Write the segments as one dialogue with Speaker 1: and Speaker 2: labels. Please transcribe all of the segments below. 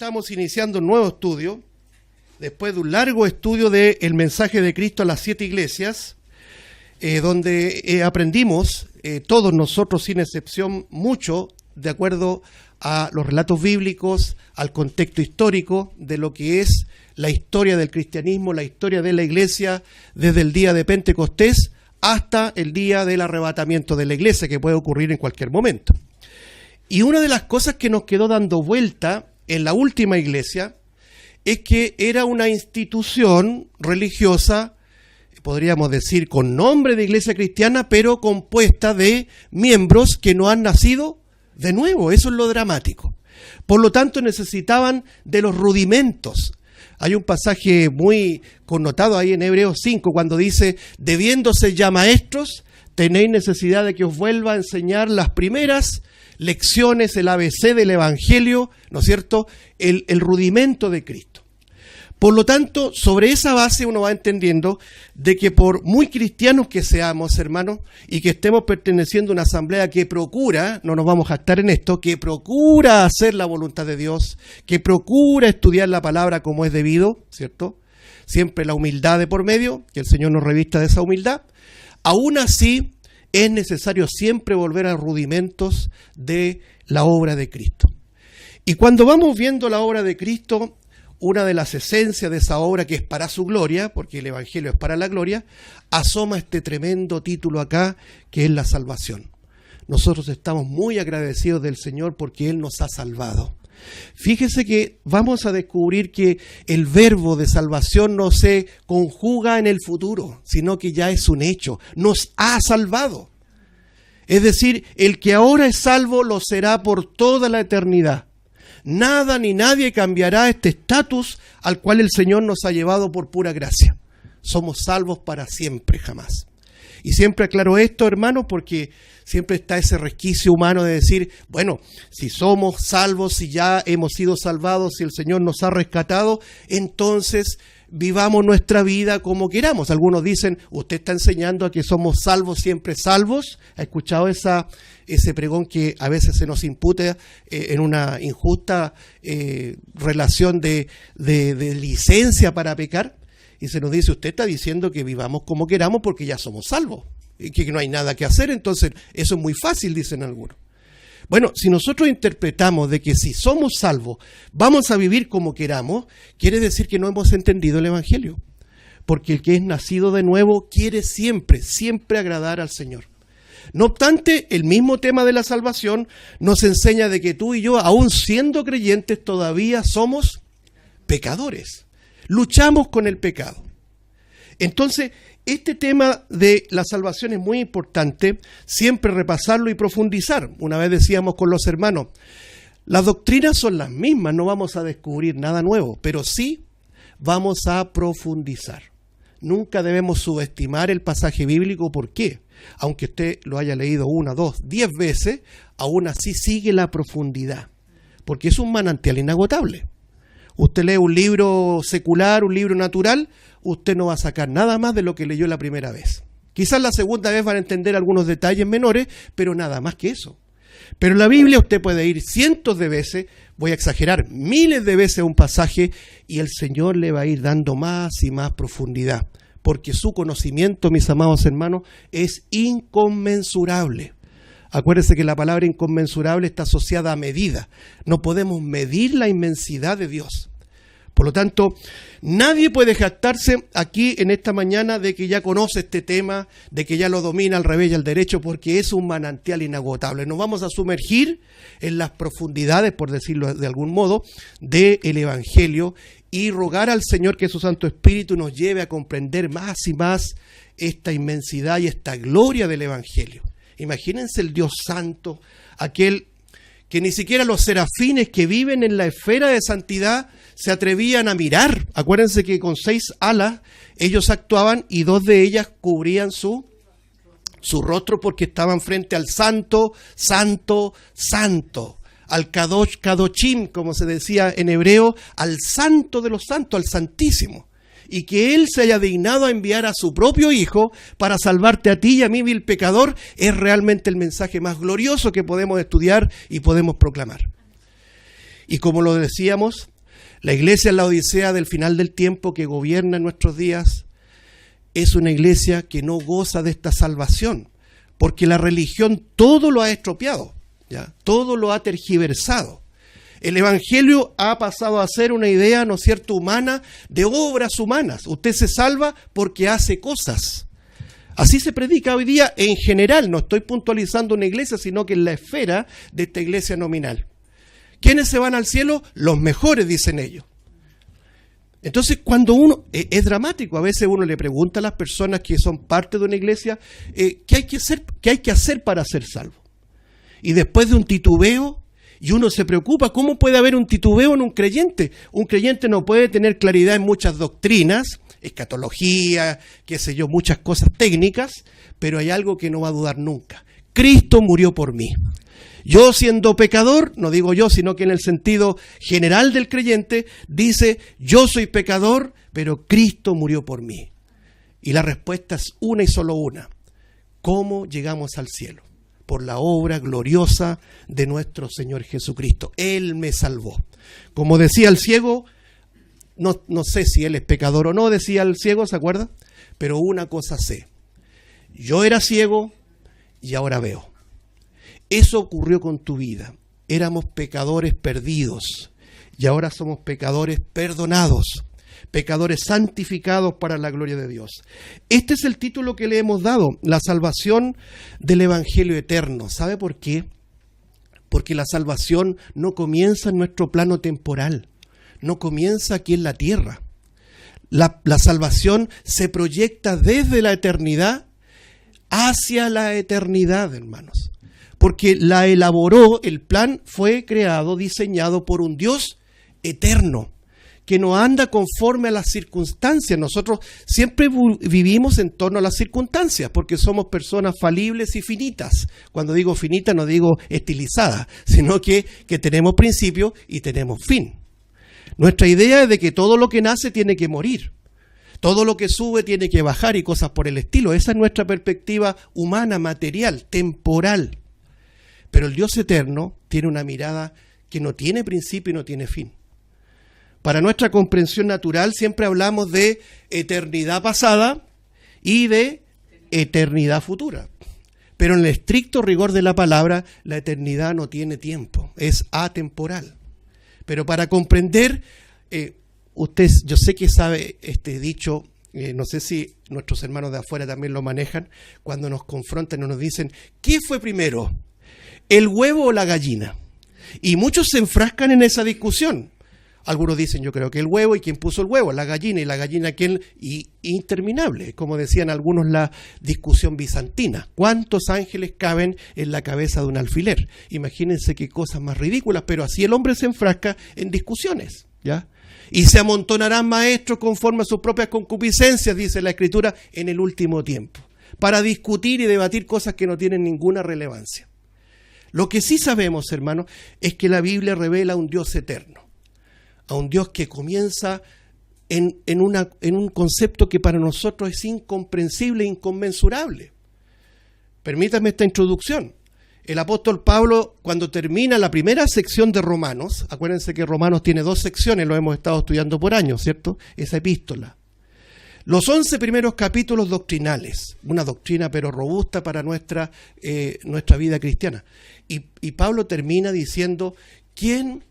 Speaker 1: estamos iniciando un nuevo estudio, después de un largo estudio del mensaje de Cristo a las 7 iglesias, donde aprendimos, todos nosotros sin excepción, mucho de acuerdo a los relatos bíblicos, al contexto histórico de lo que es la historia del cristianismo, la historia de la iglesia, desde el día de Pentecostés hasta el día del arrebatamiento de la iglesia, que puede ocurrir en cualquier momento. Y una de las cosas que nos quedó dando vuelta en la última iglesia es que era una institución religiosa, podríamos decir con nombre de iglesia cristiana, pero compuesta de miembros que no han nacido de nuevo. Eso es lo dramático. Por lo tanto, necesitaban de los rudimentos. Hay un pasaje muy connotado ahí en Hebreos 5, cuando dice: debiéndose ya maestros, tenéis necesidad de que os vuelva a enseñar las primeras lecciones, el ABC del Evangelio, ¿no es cierto?, el rudimento de Cristo. Por lo tanto, sobre esa base uno va entendiendo de que por muy cristianos que seamos, hermanos, y que estemos perteneciendo a una asamblea que procura, no nos vamos a jactar en esto, que procura hacer la voluntad de Dios, que procura estudiar la palabra como es debido, ¿cierto? Siempre la humildad de por medio, que el Señor nos revista de esa humildad. Aún así, es necesario siempre volver a los rudimentos de la obra de Cristo. Y cuando vamos viendo la obra de Cristo, una de las esencias de esa obra, que es para su gloria, porque el Evangelio es para la gloria, asoma este tremendo título acá, que es la salvación. Nosotros estamos muy agradecidos del Señor porque Él nos ha salvado. Fíjese que vamos a descubrir que el verbo de salvación no se conjuga en el futuro, sino que ya es un hecho. Nos ha salvado. Es decir, el que ahora es salvo lo será por toda la eternidad. Nada ni nadie cambiará este estatus al cual el Señor nos ha llevado por pura gracia. Somos salvos para siempre, jamás. Y siempre aclaro esto, hermanos, porque siempre está ese resquicio humano de decir, bueno, si somos salvos, si ya hemos sido salvados, si el Señor nos ha rescatado, entonces vivamos nuestra vida como queramos. Algunos dicen, usted está enseñando a que somos salvos, siempre salvos. ¿Ha escuchado ese pregón que a veces se nos imputa en una injusta relación de licencia para pecar? Y se nos dice, usted está diciendo que vivamos como queramos porque ya somos salvos, y que no hay nada que hacer, entonces eso es muy fácil, dicen algunos. Bueno, si nosotros interpretamos de que si somos salvos vamos a vivir como queramos, quiere decir que no hemos entendido el Evangelio. Porque el que es nacido de nuevo quiere siempre, siempre agradar al Señor. No obstante, el mismo tema de la salvación nos enseña de que tú y yo, aun siendo creyentes, todavía somos pecadores. Luchamos con el pecado. Entonces, este tema de la salvación es muy importante, siempre repasarlo y profundizar. Una vez decíamos con los hermanos, las doctrinas son las mismas, no vamos a descubrir nada nuevo, pero sí vamos a profundizar. Nunca debemos subestimar el pasaje bíblico. ¿Por qué? Aunque usted lo haya leído 1, 2, 10 veces, aún así sigue la profundidad, porque es un manantial inagotable. Usted lee un libro secular, un libro natural, usted no va a sacar nada más de lo que leyó la primera vez. Quizás la segunda vez van a entender algunos detalles menores, pero nada más que eso. Pero en la Biblia usted puede ir cientos de veces, voy a exagerar, miles de veces un pasaje, y el Señor le va a ir dando más y más profundidad, porque su conocimiento, mis amados hermanos, es inconmensurable. Acuérdense que la palabra inconmensurable está asociada a medida. No podemos medir la inmensidad de Dios. Por lo tanto, nadie puede jactarse aquí en esta mañana de que ya conoce este tema, de que ya lo domina al revés y al derecho, porque es un manantial inagotable. Nos vamos a sumergir en las profundidades, por decirlo de algún modo, del Evangelio y rogar al Señor que su Santo Espíritu nos lleve a comprender más y más esta inmensidad y esta gloria del Evangelio. Imagínense el Dios Santo, aquel que ni siquiera los serafines que viven en la esfera de santidad se atrevían a mirar. Acuérdense que con 6 alas ellos actuaban y 2 de ellas cubrían su rostro porque estaban frente al santo, santo, santo, al Kadosh, Kadoshim, como se decía en hebreo, al santo de los santos, al santísimo. Y que Él se haya dignado a enviar a su propio Hijo para salvarte a ti y a mí, vil pecador, es realmente el mensaje más glorioso que podemos estudiar y podemos proclamar. Y como lo decíamos, La iglesia en la Odisea del final del tiempo que gobierna en nuestros días es una iglesia que no goza de esta salvación, porque la religión todo lo ha estropeado, ¿ya? Todo lo ha tergiversado. El evangelio ha pasado a ser una idea, ¿no es cierto?, humana, de obras humanas. Usted se salva porque hace cosas. Así se predica hoy día en general, no estoy puntualizando una iglesia, sino que en la esfera de esta iglesia nominal. ¿Quiénes se van al cielo? Los mejores, dicen ellos. Entonces, cuando uno, es dramático, a veces uno le pregunta a las personas que son parte de una iglesia, ¿qué hay que hacer para ser salvo? Y después de un titubeo, y uno se preocupa, ¿cómo puede haber un titubeo en un creyente? Un creyente no puede tener claridad en muchas doctrinas, escatología, qué sé yo, muchas cosas técnicas, pero hay algo que no va a dudar nunca. Cristo murió por mí. Yo siendo pecador, no digo yo, sino que en el sentido general del creyente, dice, yo soy pecador, pero Cristo murió por mí. Y la respuesta es una y solo una. ¿Cómo llegamos al cielo? Por la obra gloriosa de nuestro Señor Jesucristo. Él me salvó. Como decía el ciego, no sé si él es pecador o no, decía el ciego, ¿se acuerda? Pero una cosa sé. Yo era ciego y ahora veo. Eso ocurrió con tu vida. Éramos pecadores perdidos y ahora somos pecadores perdonados, pecadores santificados para la gloria de Dios. Este es el título que le hemos dado, la salvación del Evangelio eterno. ¿Sabe por qué? Porque la salvación no comienza en nuestro plano temporal, no comienza aquí en la tierra. La salvación se proyecta desde la eternidad hacia la eternidad, hermanos. Porque la elaboró, el plan fue creado, diseñado por un Dios eterno, que no anda conforme a las circunstancias. Nosotros siempre vivimos en torno a las circunstancias, porque somos personas falibles y finitas. Cuando digo finita no digo estilizada, sino que tenemos principio y tenemos fin. Nuestra idea es de que todo lo que nace tiene que morir. Todo lo que sube tiene que bajar y cosas por el estilo. Esa es nuestra perspectiva humana, material, temporal. Pero el Dios eterno tiene una mirada que no tiene principio y no tiene fin. Para nuestra comprensión natural siempre hablamos de eternidad pasada y de eternidad futura. Pero en el estricto rigor de la palabra, la eternidad no tiene tiempo, es atemporal. Pero para comprender, usted, yo sé que sabe este dicho, no sé si nuestros hermanos de afuera también lo manejan, cuando nos confrontan o nos dicen, ¿qué fue primero? ¿El huevo o la gallina? Y muchos se enfrascan en esa discusión. Algunos dicen, yo creo que el huevo, y quién puso el huevo, la gallina, y la gallina quién, y interminable, como decían algunos, la discusión bizantina. ¿Cuántos ángeles caben en la cabeza de un alfiler? Imagínense qué cosas más ridículas, pero así el hombre se enfrasca en discusiones, ¿ya? Y se amontonarán maestros conforme a sus propias concupiscencias, dice la Escritura, en el último tiempo, para discutir y debatir cosas que no tienen ninguna relevancia. Lo que sí sabemos, hermanos, es que la Biblia revela a un Dios eterno, a un Dios que comienza en un concepto que para nosotros es incomprensible e inconmensurable. Permítame esta introducción. El apóstol Pablo, cuando termina la primera sección de Romanos, acuérdense que Romanos tiene 2 secciones, lo hemos estado estudiando por años, ¿cierto? Esa epístola. Los 11 primeros capítulos doctrinales, una doctrina pero robusta para nuestra vida cristiana. Y Pablo termina diciendo, cuán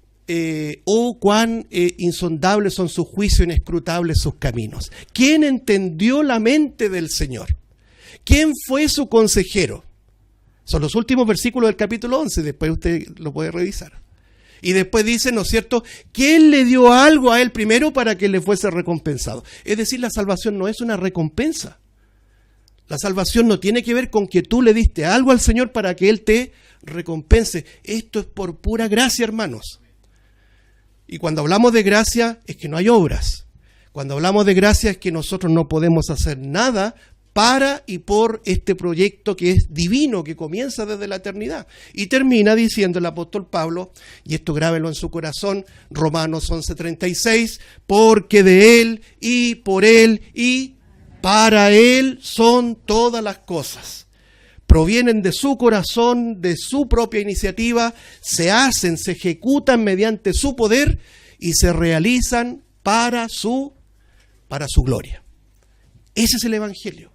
Speaker 1: insondables son sus juicios, inescrutables sus caminos. ¿Quién entendió la mente del Señor? ¿Quién fue su consejero? Son los últimos versículos del capítulo 11, después usted lo puede revisar. Y después dice, ¿no es cierto?, ¿quién le dio algo a él primero para que le fuese recompensado? Es decir, la salvación no es una recompensa. La salvación no tiene que ver con que tú le diste algo al Señor para que Él te recompense. Esto es por pura gracia, hermanos. Y cuando hablamos de gracia es que no hay obras. Cuando hablamos de gracia es que nosotros no podemos hacer nada para y por este proyecto que es divino, que comienza desde la eternidad. Y termina diciendo el apóstol Pablo, y esto grábelo en su corazón, Romanos 11:36, porque de Él y por Él y para Él son todas las cosas. Provienen de su corazón, de su propia iniciativa, se hacen, se ejecutan mediante su poder y se realizan para su gloria. Ese es el Evangelio.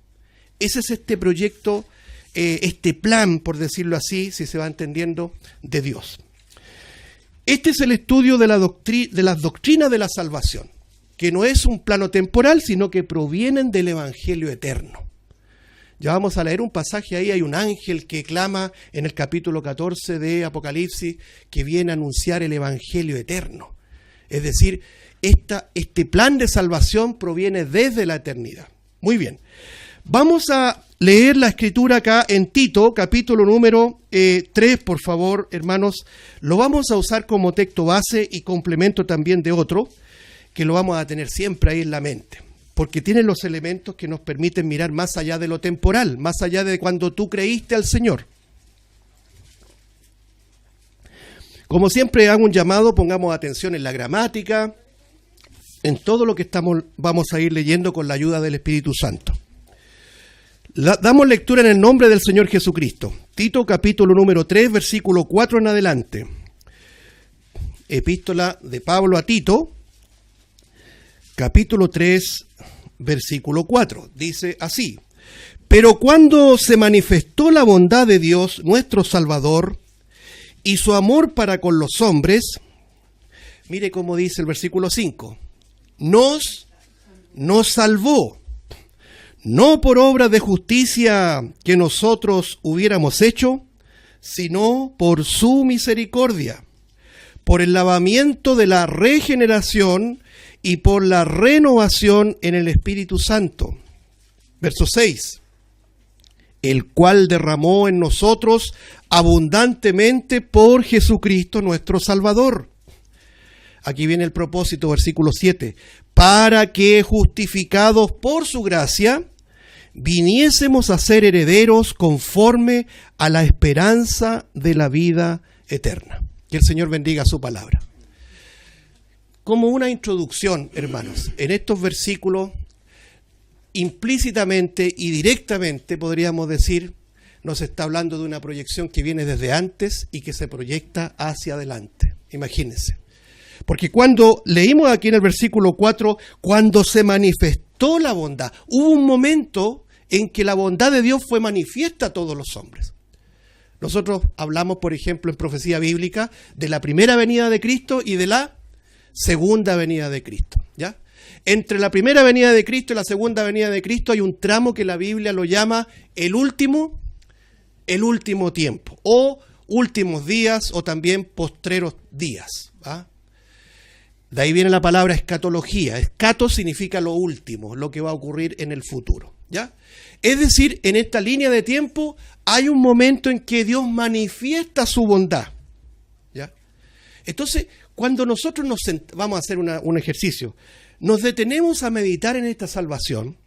Speaker 1: Ese es este proyecto, este plan, por decirlo así, si se va entendiendo, de Dios. Este es el estudio de las doctrinas de la salvación, que no es un plano temporal, sino que provienen del Evangelio eterno. Ya vamos a leer un pasaje ahí, hay un ángel que clama en el capítulo 14 de Apocalipsis, que viene a anunciar el Evangelio eterno. Es decir, este plan de salvación proviene desde la eternidad. Muy bien, vamos a leer la escritura acá en Tito, capítulo número 3, por favor, hermanos. Lo vamos a usar como texto base y complemento también de otro, que lo vamos a tener siempre ahí en la mente, porque tiene los elementos que nos permiten mirar más allá de lo temporal, más allá de cuando tú creíste al Señor. Como siempre hago un llamado, pongamos atención en la gramática, en todo lo que vamos a ir leyendo con la ayuda del Espíritu Santo. Damos lectura en el nombre del Señor Jesucristo. Tito capítulo número 3, versículo 4 en adelante. Epístola de Pablo a Tito, capítulo 3, versículo 4. Dice así: pero cuando se manifestó la bondad de Dios, nuestro Salvador, y su amor para con los hombres, mire cómo dice el versículo 5, nos salvó, no por obra de justicia que nosotros hubiéramos hecho, sino por su misericordia, por el lavamiento de la regeneración y por la renovación en el Espíritu Santo. Verso 6. El cual derramó en nosotros abundantemente por Jesucristo nuestro Salvador. Aquí viene el propósito, versículo 7. Para que, justificados por su gracia, viniésemos a ser herederos conforme a la esperanza de la vida eterna. Que el Señor bendiga su palabra. Como una introducción, hermanos, en estos versículos, implícitamente y directamente, podríamos decir, nos está hablando de una proyección que viene desde antes y que se proyecta hacia adelante. Imagínense. Porque cuando leímos aquí en el versículo 4, cuando se manifestó la bondad, hubo un momento en que la bondad de Dios fue manifiesta a todos los hombres. Nosotros hablamos, por ejemplo, en profecía bíblica, de la primera venida de Cristo y de la segunda venida de Cristo, ¿ya? Entre la primera venida de Cristo y la segunda venida de Cristo hay un tramo que la Biblia lo llama el último tiempo, o últimos días, o también postreros días, ¿va? De ahí viene la palabra escatología. Escato significa lo último, lo que va a ocurrir en el futuro, ¿ya? Es decir, en esta línea de tiempo hay un momento en que Dios manifiesta su bondad, ¿ya? Entonces, cuando nosotros vamos a hacer un ejercicio, nos detenemos a meditar en esta salvación,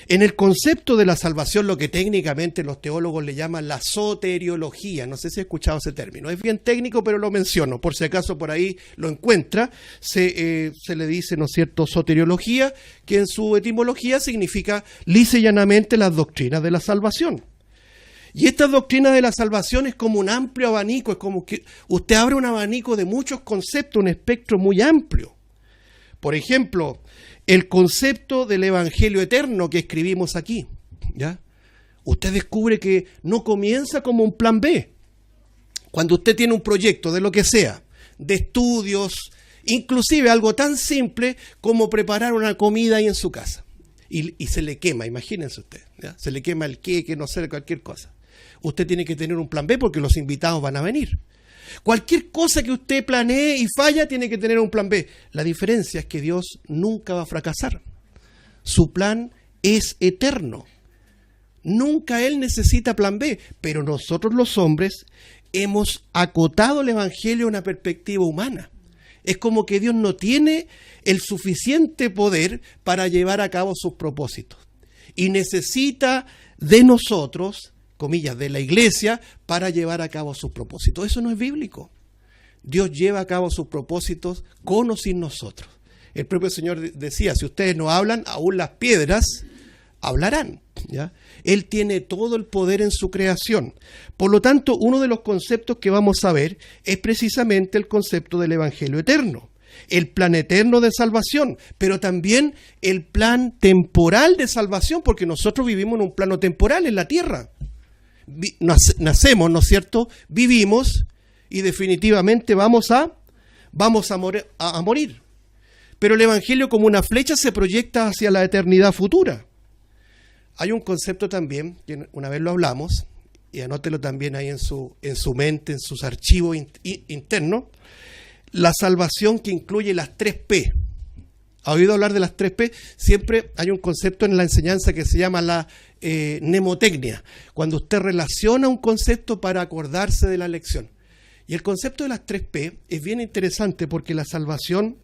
Speaker 1: en el concepto de la salvación, lo que técnicamente los teólogos le llaman la soteriología. No sé si he escuchado ese término. Es bien técnico, pero lo menciono. Por si acaso por ahí lo encuentra. Se le dice, ¿no es cierto?, soteriología, que en su etimología significa lisa y llanamente las doctrinas de la salvación. Y esta doctrina de la salvación es como un amplio abanico. Es como que usted abre un abanico de muchos conceptos, un espectro muy amplio. Por ejemplo, el concepto del Evangelio eterno que escribimos aquí, ¿ya? Usted descubre que no comienza como un plan B. Cuando usted tiene un proyecto de lo que sea, de estudios, inclusive algo tan simple como preparar una comida ahí en su casa, y se le quema, imagínense usted, ¿ya? Se le quema el queque, no sé, cualquier cosa. Usted tiene que tener un plan B porque los invitados van a venir. Cualquier cosa que usted planee y falla, tiene que tener un plan B. La diferencia es que Dios nunca va a fracasar. Su plan es eterno. Nunca Él necesita plan B, pero nosotros los hombres hemos acotado el Evangelio a una perspectiva humana. Es como que Dios no tiene el suficiente poder para llevar a cabo sus propósitos. Y necesita de nosotros, comillas, de la iglesia, para llevar a cabo sus propósitos. Eso no es bíblico. Dios lleva a cabo sus propósitos con o sin nosotros. El propio Señor decía, si ustedes no hablan, aún las piedras hablarán, ¿ya? Él tiene todo el poder en su creación. Por lo tanto, uno de los conceptos que vamos a ver es precisamente el concepto del Evangelio eterno. el plan eterno de salvación, pero también el plan temporal de salvación, porque nosotros vivimos en un plano temporal en la tierra. Nacemos, ¿no es cierto? Vivimos y definitivamente vamos a morir. Pero el Evangelio, como una flecha, se proyecta hacia la eternidad futura. Hay un concepto también, que una vez lo hablamos, y anótelo también ahí en su mente, en sus archivos internos, la salvación que incluye las 3P. ¿Ha oído hablar de las 3P? Siempre hay un concepto en la enseñanza que se llama la mnemotecnia, cuando usted relaciona un concepto para acordarse de la lección. Y el concepto de las 3P es bien interesante porque la salvación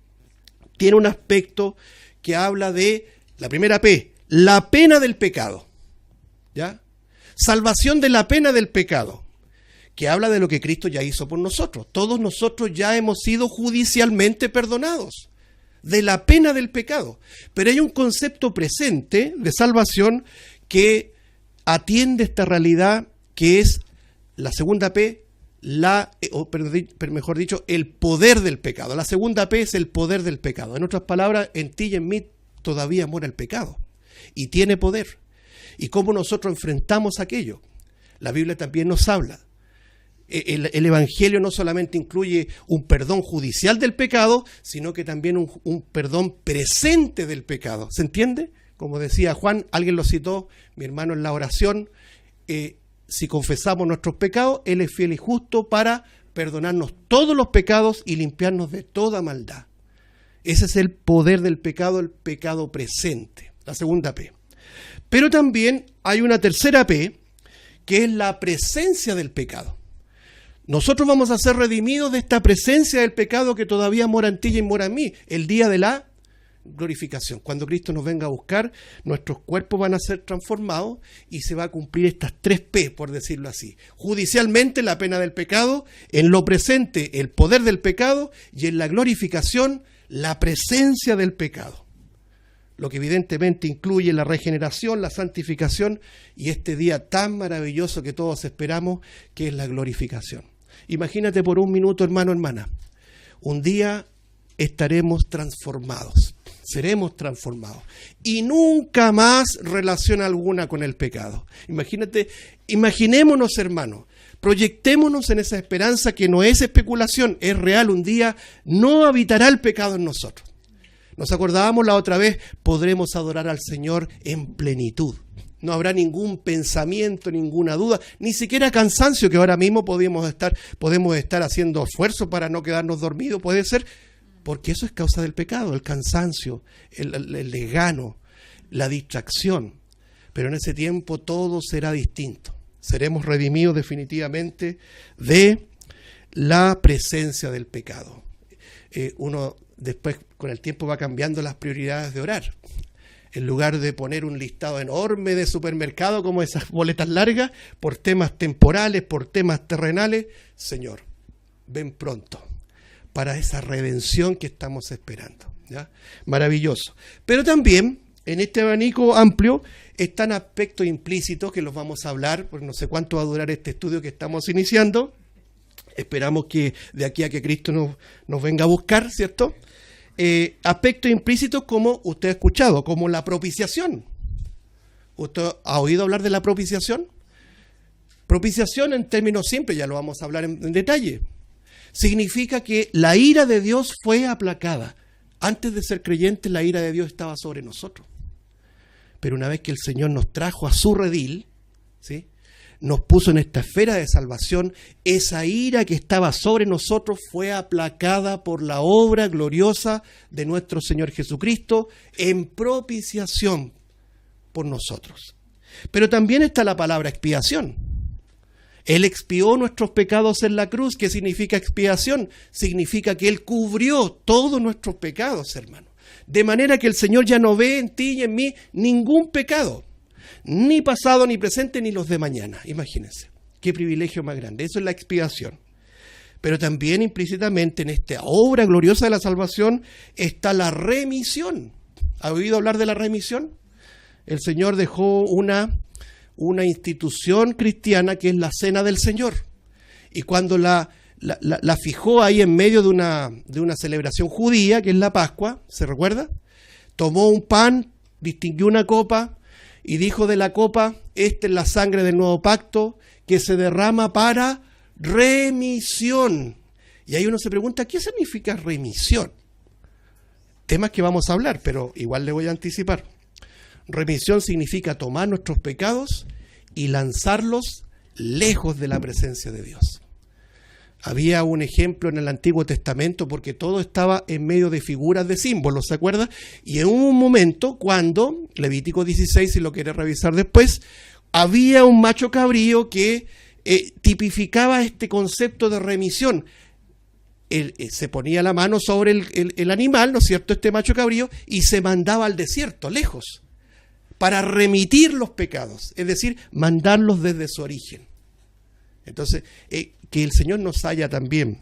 Speaker 1: tiene un aspecto que habla de, la primera P, la pena del pecado. ¿Ya? Salvación de la pena del pecado, que habla de lo que Cristo ya hizo por nosotros. Todos nosotros ya hemos sido judicialmente perdonados de la pena del pecado. Pero hay un concepto presente de salvación que atiende esta realidad, que es la segunda P, mejor dicho, el poder del pecado. La segunda P es el poder del pecado. En otras palabras, en ti y en mí todavía mora el pecado y tiene poder. ¿Y cómo nosotros enfrentamos aquello? La Biblia también nos habla. El Evangelio no solamente incluye un perdón judicial del pecado, sino que también un perdón presente del pecado. ¿Se entiende? Como decía Juan, alguien lo citó, mi hermano, en la oración, si confesamos nuestros pecados, Él es fiel y justo para perdonarnos todos los pecados y limpiarnos de toda maldad. Ese es el poder del pecado, el pecado presente, la segunda P. Pero también hay una tercera P, que es la presencia del pecado. Nosotros vamos a ser redimidos de esta presencia del pecado que todavía mora en ti y mora en mí, el día de la glorificación. Cuando Cristo nos venga a buscar, nuestros cuerpos van a ser transformados y se va a cumplir estas 3P, por decirlo así. Judicialmente, la pena del pecado; en lo presente, el poder del pecado; y en la glorificación, la presencia del pecado. Lo que evidentemente incluye la regeneración, la santificación y este día tan maravilloso que todos esperamos, que es la glorificación. Imagínate por un minuto, hermano, hermana, un día estaremos transformados, seremos transformados y nunca más relación alguna con el pecado. Imaginémonos, hermano, proyectémonos en esa esperanza que no es especulación, es real. Un día no habitará el pecado en nosotros. Nos acordábamos la otra vez, podremos adorar al Señor en plenitud. No habrá ningún pensamiento, ninguna duda, ni siquiera cansancio, que ahora mismo podemos estar haciendo esfuerzo para no quedarnos dormidos, puede ser, porque eso es causa del pecado, el cansancio, el desgano, la distracción. Pero en ese tiempo todo será distinto. Seremos redimidos definitivamente de la presencia del pecado. Uno después, con el tiempo, va cambiando las prioridades de orar. En lugar de poner un listado enorme de supermercado, como esas boletas largas, por temas temporales, por temas terrenales, Señor, ven pronto para esa redención que estamos esperando. ¿Ya? Maravilloso. Pero también, en este abanico amplio, están aspectos implícitos que los vamos a hablar, porque no sé cuánto va a durar este estudio que estamos iniciando. Esperamos que de aquí a que Cristo nos venga a buscar, ¿cierto? Aspectos implícitos, como usted ha escuchado, como la propiciación. ¿Usted ha oído hablar de la propiciación? Propiciación, en términos simples, ya lo vamos a hablar en detalle, significa que la ira de Dios fue aplacada. Antes de ser creyentes, la ira de Dios estaba sobre nosotros. Pero una vez que el Señor nos trajo a su redil, ¿sí?, nos puso en esta esfera de salvación, esa ira que estaba sobre nosotros fue aplacada por la obra gloriosa de nuestro Señor Jesucristo en propiciación por nosotros. Pero también está la palabra expiación. Él expió nuestros pecados en la cruz. ¿Qué significa expiación? Significa que Él cubrió todos nuestros pecados, hermano. De manera que el Señor ya no ve en ti y en mí ningún pecado. Ni pasado, ni presente, ni los de mañana. Imagínense, qué privilegio más grande. Eso es la expiación. Pero también implícitamente en esta obra gloriosa de la salvación está la remisión. ¿Ha oído hablar de la remisión? El Señor dejó una institución cristiana que es la Cena del Señor. Y cuando la la fijó ahí en medio de una celebración judía, que es la Pascua, ¿se recuerda? Tomó un pan, distinguió una copa y dijo de la copa: esta es la sangre del nuevo pacto que se derrama para remisión. Y ahí uno se pregunta, ¿qué significa remisión? Temas que vamos a hablar, pero igual le voy a anticipar. Remisión significa tomar nuestros pecados y lanzarlos lejos de la presencia de Dios. Había un ejemplo en el Antiguo Testamento, porque todo estaba en medio de figuras de símbolos, ¿se acuerda? Y en un momento, cuando, Levítico 16, si lo quiere revisar después, había un macho cabrío que tipificaba este concepto de remisión. Se ponía la mano sobre el animal, ¿no es cierto?, este macho cabrío, y se mandaba al desierto, lejos, para remitir los pecados, es decir, mandarlos desde su origen. Entonces, que el Señor nos haya también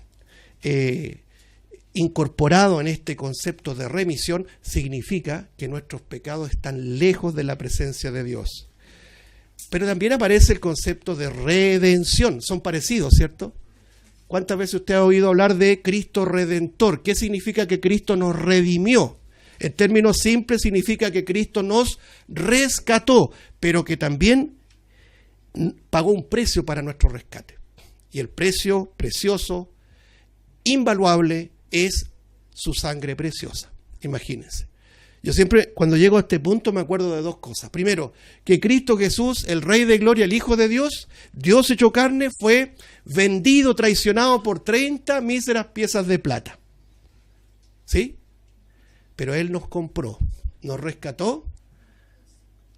Speaker 1: incorporado en este concepto de remisión significa que nuestros pecados están lejos de la presencia de Dios. Pero también aparece el concepto de redención, son parecidos, ¿cierto? ¿Cuántas veces usted ha oído hablar de Cristo Redentor? ¿Qué significa que Cristo nos redimió? En términos simples significa que Cristo nos rescató, pero que también pagó un precio para nuestro rescate. Y el precio precioso, invaluable, es su sangre preciosa. Imagínense. Yo siempre, cuando llego a este punto, me acuerdo de dos cosas. Primero, que Cristo Jesús, el Rey de Gloria, el Hijo de Dios, Dios hecho carne, fue vendido, traicionado por 30 míseras piezas de plata. ¿Sí? Pero Él nos compró, nos rescató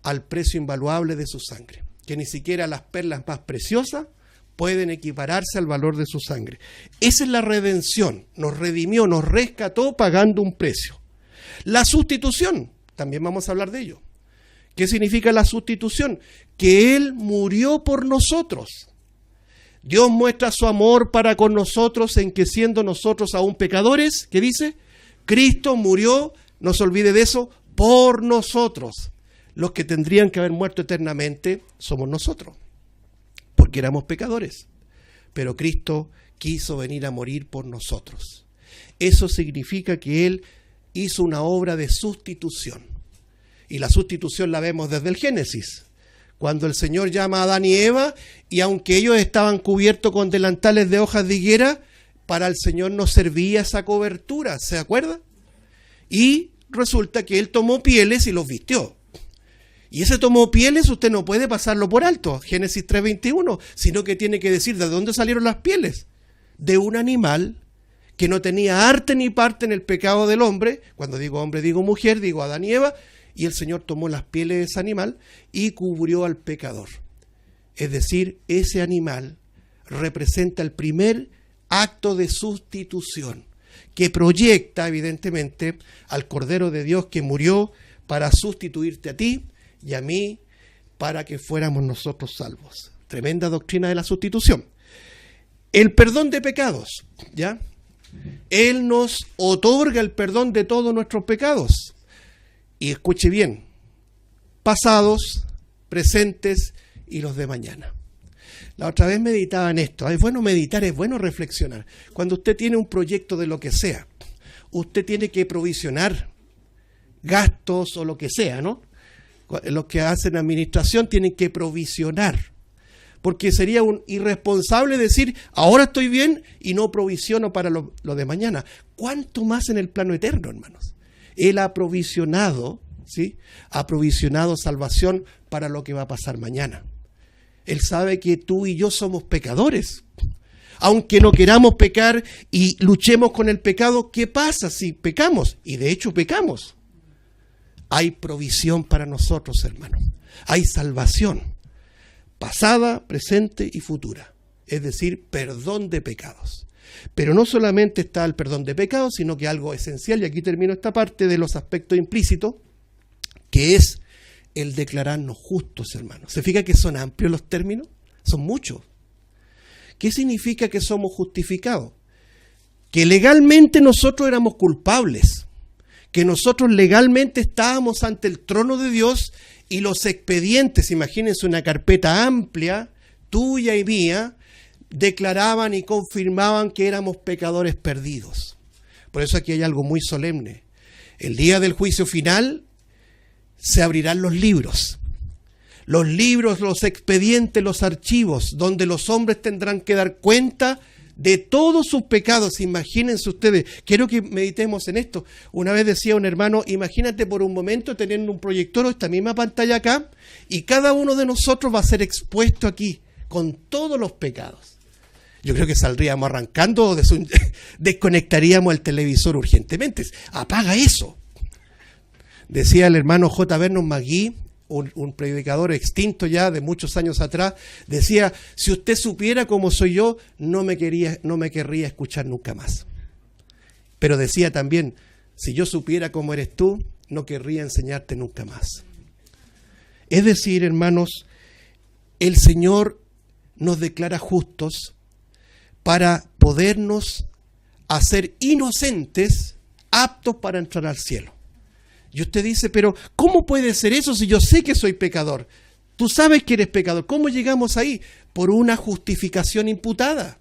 Speaker 1: al precio invaluable de su sangre, que ni siquiera las perlas más preciosas pueden equipararse al valor de su sangre. Esa es la redención, nos redimió, nos rescató pagando un precio. La sustitución, también vamos a hablar de ello. ¿Qué significa la sustitución? Que Él murió por nosotros. Dios muestra su amor para con nosotros en que, siendo nosotros aún pecadores, ¿qué dice? Cristo murió, no se olvide de eso, por nosotros. Los que tendrían que haber muerto eternamente somos nosotros, porque éramos pecadores. Pero Cristo quiso venir a morir por nosotros. Eso significa que Él hizo una obra de sustitución. Y la sustitución la vemos desde el Génesis, cuando el Señor llama a Adán y Eva, y aunque ellos estaban cubiertos con delantales de hojas de higuera, para el Señor no servía esa cobertura, ¿se acuerda? Y resulta que Él tomó pieles y los vistió. Y ese tomó pieles usted no puede pasarlo por alto, Génesis 3:21, sino que tiene que decir de dónde salieron las pieles. De un animal que no tenía arte ni parte en el pecado del hombre. Cuando digo hombre, digo mujer, digo Adán y Eva. Y el Señor tomó las pieles de ese animal y cubrió al pecador. Es decir, ese animal representa el primer acto de sustitución, que proyecta evidentemente al Cordero de Dios que murió para sustituirte a ti y a mí, para que fuéramos nosotros salvos. Tremenda doctrina de la sustitución. El perdón de pecados, ¿ya? Él nos otorga el perdón de todos nuestros pecados. Y escuche bien, pasados, presentes y los de mañana. La otra vez meditaba en esto. Es bueno meditar, es bueno reflexionar. Cuando usted tiene un proyecto de lo que sea, usted tiene que provisionar gastos o lo que sea, ¿no? Los que hacen administración tienen que provisionar. Porque sería un irresponsable decir, ahora estoy bien y no provisiono para lo de mañana. ¿Cuánto más en el plano eterno, hermanos? Él ha provisionado, ¿sí? Ha provisionado salvación para lo que va a pasar mañana. Él sabe que tú y yo somos pecadores. Aunque no queramos pecar y luchemos con el pecado, ¿qué pasa si pecamos? Y de hecho pecamos. Hay provisión para nosotros, hermanos. Hay salvación. Pasada, presente y futura, es decir, perdón de pecados. Pero no solamente está el perdón de pecados, sino que algo esencial, y aquí termino esta parte de los aspectos implícitos, que es el declararnos justos, hermanos. ¿Se fija que son amplios los términos? Son muchos. ¿Qué significa que somos justificados? Que legalmente nosotros éramos culpables, que nosotros legalmente estábamos ante el trono de Dios. Y los expedientes, imagínense una carpeta amplia, tuya y mía, declaraban y confirmaban que éramos pecadores perdidos. Por eso aquí hay algo muy solemne. El día del juicio final se abrirán los libros, los expedientes, los archivos, donde los hombres tendrán que dar cuenta de todos sus pecados. Imagínense ustedes, quiero que meditemos en esto. Una vez decía un hermano, imagínate por un momento teniendo un proyector o esta misma pantalla acá, y cada uno de nosotros va a ser expuesto aquí, con todos los pecados. Yo creo que saldríamos arrancando, desconectaríamos el televisor urgentemente. Apaga eso. Decía el hermano J. Vernon McGee, un predicador extinto ya de muchos años atrás, decía, si usted supiera cómo soy yo, no me querría escuchar nunca más. Pero decía también, si yo supiera cómo eres tú, no querría enseñarte nunca más. Es decir, hermanos, el Señor nos declara justos para podernos hacer inocentes, aptos para entrar al cielo. Y usted dice, pero ¿cómo puede ser eso si yo sé que soy pecador? Tú sabes que eres pecador. ¿Cómo llegamos ahí? Por una justificación imputada.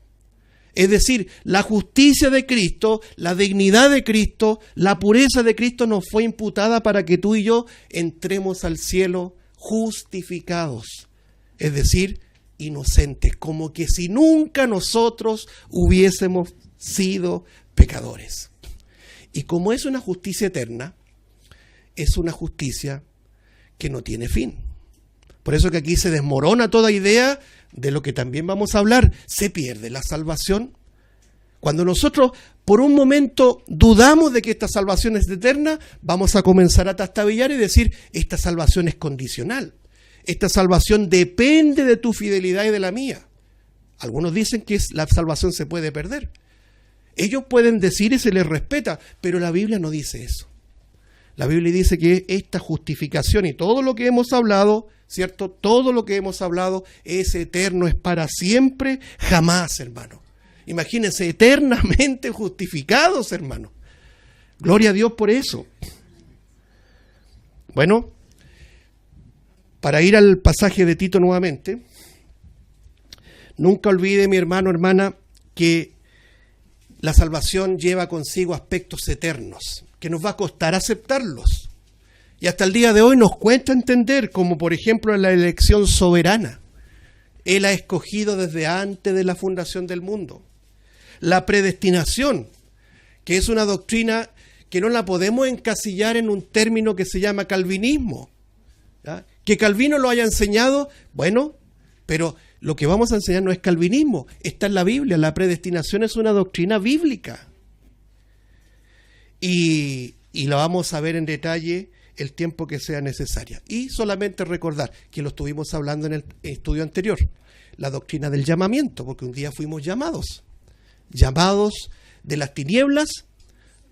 Speaker 1: Es decir, la justicia de Cristo, la dignidad de Cristo, la pureza de Cristo nos fue imputada para que tú y yo entremos al cielo justificados. Es decir, inocentes, como que si nunca nosotros hubiésemos sido pecadores. Y como es una justicia eterna, es una justicia que no tiene fin. Por eso que aquí se desmorona toda idea de lo que también vamos a hablar. Se pierde la salvación. Cuando nosotros por un momento dudamos de que esta salvación es eterna, vamos a comenzar a trastabillar y decir, esta salvación es condicional. Esta salvación depende de tu fidelidad y de la mía. Algunos dicen que la salvación se puede perder. Ellos pueden decir y se les respeta, pero la Biblia no dice eso. La Biblia dice que esta justificación y todo lo que hemos hablado, ¿cierto? Todo lo que hemos hablado es eterno, es para siempre, jamás, hermano. Imagínense, eternamente justificados, hermano. Gloria a Dios por eso. Bueno, para ir al pasaje de Tito nuevamente, nunca olvide, mi hermano, hermana, que la salvación lleva consigo aspectos eternos, que nos va a costar aceptarlos. Y hasta el día de hoy nos cuesta entender, como por ejemplo en la elección soberana. Él ha escogido desde antes de la fundación del mundo. La predestinación, que es una doctrina que no la podemos encasillar en un término que se llama calvinismo. ¿Ya? Que Calvino lo haya enseñado, bueno, pero lo que vamos a enseñar no es calvinismo, está en la Biblia. La predestinación es una doctrina bíblica. Y la vamos a ver en detalle el tiempo que sea necesaria. Y solamente recordar que lo estuvimos hablando en el estudio anterior, la doctrina del llamamiento, porque un día fuimos llamados de las tinieblas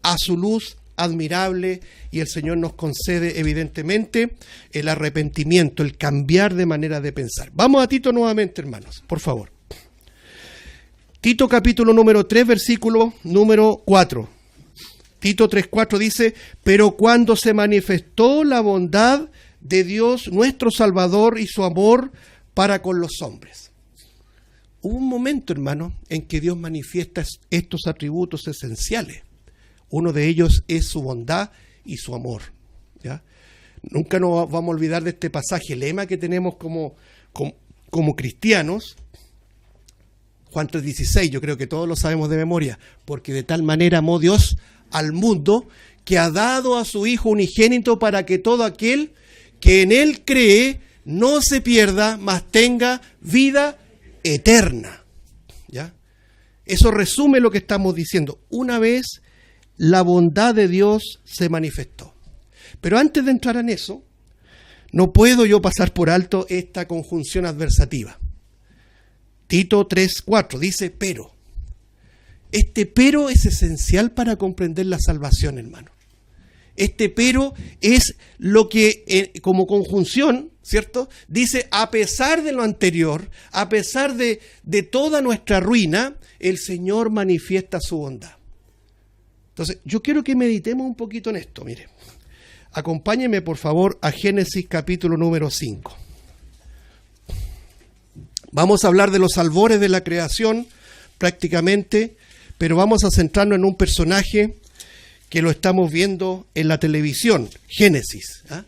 Speaker 1: a su luz admirable, y el Señor nos concede evidentemente el arrepentimiento, el cambiar de manera de pensar. Vamos a Tito nuevamente, hermanos, por favor. Tito capítulo número 3, versículo número 4. Tito 3:4 dice, pero cuando se manifestó la bondad de Dios nuestro Salvador y su amor para con los hombres. Hubo un momento, hermano, en que Dios manifiesta estos atributos esenciales. Uno de ellos es su bondad y su amor. ¿Ya? Nunca nos vamos a olvidar de este pasaje, el lema que tenemos como cristianos. Juan 3:16, yo creo que todos lo sabemos de memoria, porque de tal manera amó Dios al mundo que ha dado a su Hijo unigénito para que todo aquel que en Él cree no se pierda, mas tenga vida eterna. ¿Ya? Eso resume lo que estamos diciendo. Una vez la bondad de Dios se manifestó. Pero antes de entrar en eso, no puedo yo pasar por alto esta conjunción adversativa. Tito 3:4 dice, pero. Este pero es esencial para comprender la salvación, hermano. Este pero es lo que, como conjunción, ¿cierto? Dice, a pesar de lo anterior, a pesar de toda nuestra ruina, el Señor manifiesta su bondad. Entonces, yo quiero que meditemos un poquito en esto, mire. Acompáñenme, por favor, a Génesis capítulo número 5. Vamos a hablar de los albores de la creación prácticamente, pero vamos a centrarnos en un personaje que lo estamos viendo en la televisión, Génesis. ¿Ah?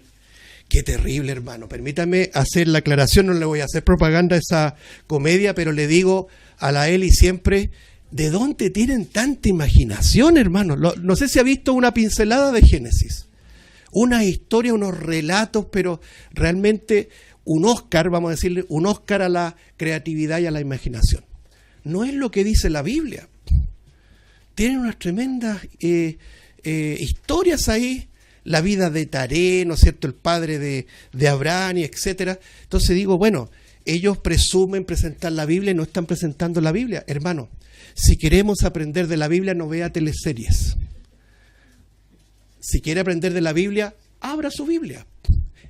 Speaker 1: Qué terrible, hermano. Permítame hacer la aclaración, no le voy a hacer propaganda a esa comedia, pero le digo a la Eli siempre, ¿de dónde tienen tanta imaginación, hermano? No sé si ha visto una pincelada de Génesis. Una historia, unos relatos, pero realmente un Oscar, vamos a decirle, un Oscar a la creatividad y a la imaginación. No es lo que dice la Biblia. Tienen unas tremendas historias ahí, la vida de Taré, ¿no es cierto?, el padre de Abraham, y etcétera. Entonces digo, bueno, ellos presumen presentar la Biblia y no están presentando la Biblia. Hermano, si queremos aprender de la Biblia, no vea teleseries. Si quiere aprender de la Biblia, abra su Biblia.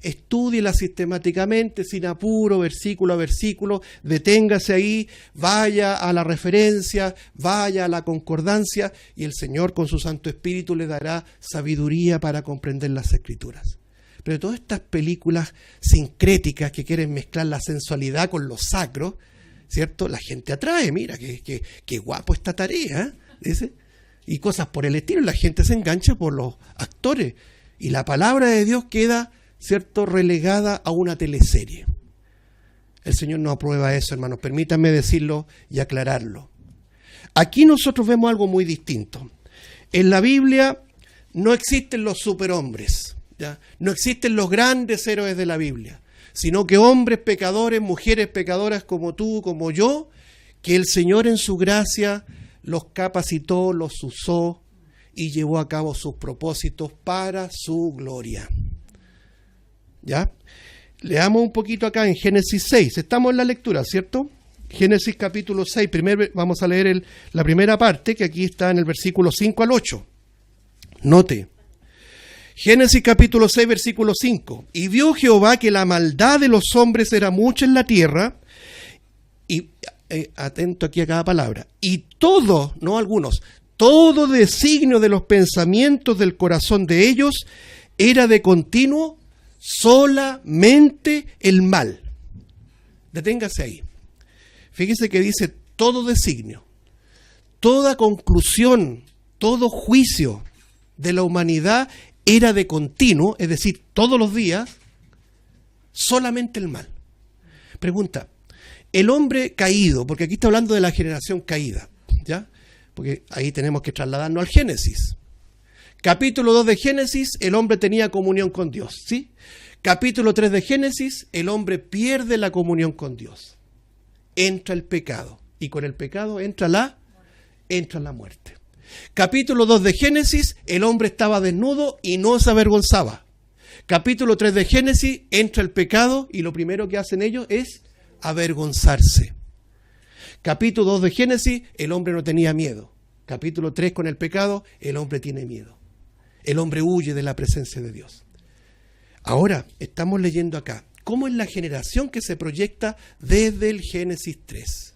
Speaker 1: Estúdiela sistemáticamente, sin apuro, versículo a versículo, deténgase ahí, vaya a la referencia, vaya a la concordancia, y el Señor con su Santo Espíritu le dará sabiduría para comprender las Escrituras. Pero todas estas películas sincréticas que quieren mezclar la sensualidad con lo sacro, ¿cierto? La gente atrae, mira, qué guapo esta tarea, dice, y cosas por el estilo, la gente se engancha por los actores, y la palabra de Dios queda, ¿cierto?, relegada a una teleserie. El Señor no aprueba eso, hermanos. Permítanme decirlo y aclararlo. Aquí nosotros vemos algo muy distinto. En la Biblia no existen los superhombres, ¿ya? No existen los grandes héroes de la Biblia, sino que hombres pecadores, mujeres pecadoras como tú, como yo, que el Señor en su gracia los capacitó, los usó y llevó a cabo sus propósitos para su gloria. ¿Ya? Leamos un poquito acá en Génesis 6. Estamos en la lectura, ¿cierto? Génesis capítulo 6. Primero vamos a leer la primera parte, que aquí está en el versículo 5 al 8. Note. Génesis capítulo 6, versículo 5. Y vio Jehová que la maldad de los hombres era mucha en la tierra, y atento aquí a cada palabra, y todo, no algunos, todo designio de los pensamientos del corazón de ellos era de continuo solamente el mal. Deténgase ahí. Fíjese que dice todo designio, toda conclusión, todo juicio de la humanidad era de continuo, es decir, todos los días, solamente el mal. Pregunta, el hombre caído, porque aquí está hablando de la generación caída, ¿ya? Porque ahí tenemos que trasladarnos al Génesis. Capítulo 2 de Génesis, el hombre tenía comunión con Dios, ¿sí? Capítulo 3 de Génesis, el hombre pierde la comunión con Dios. Entra el pecado, y con el pecado entra la muerte. Capítulo 2 de Génesis, el hombre estaba desnudo y no se avergonzaba. Capítulo 3 de Génesis, entra el pecado y lo primero que hacen ellos es avergonzarse. Capítulo 2 de Génesis, el hombre no tenía miedo. Capítulo 3 con el pecado, el hombre tiene miedo. El hombre huye de la presencia de Dios. Ahora, estamos leyendo acá, ¿cómo es la generación que se proyecta desde el Génesis 3?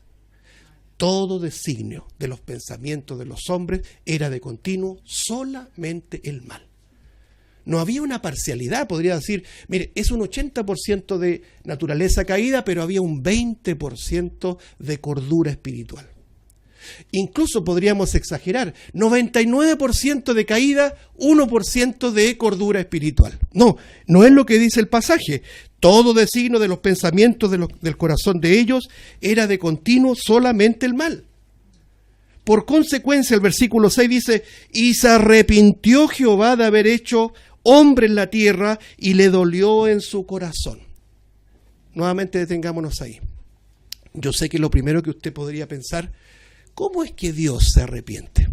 Speaker 1: Todo designio de los pensamientos de los hombres era de continuo solamente el mal. No había una parcialidad, podría decir, mire, es un 80% de naturaleza caída, pero había un 20% de cordura espiritual. Incluso podríamos exagerar, 99% de caída, 1% de cordura espiritual. No, no es lo que dice el pasaje. Todo designio de los pensamientos del corazón de ellos era de continuo solamente el mal. Por consecuencia, el versículo 6 dice, y se arrepintió Jehová de haber hecho hombre en la tierra y le dolió en su corazón. Nuevamente detengámonos ahí. Yo sé que lo primero que usted podría pensar, ¿cómo es que Dios se arrepiente?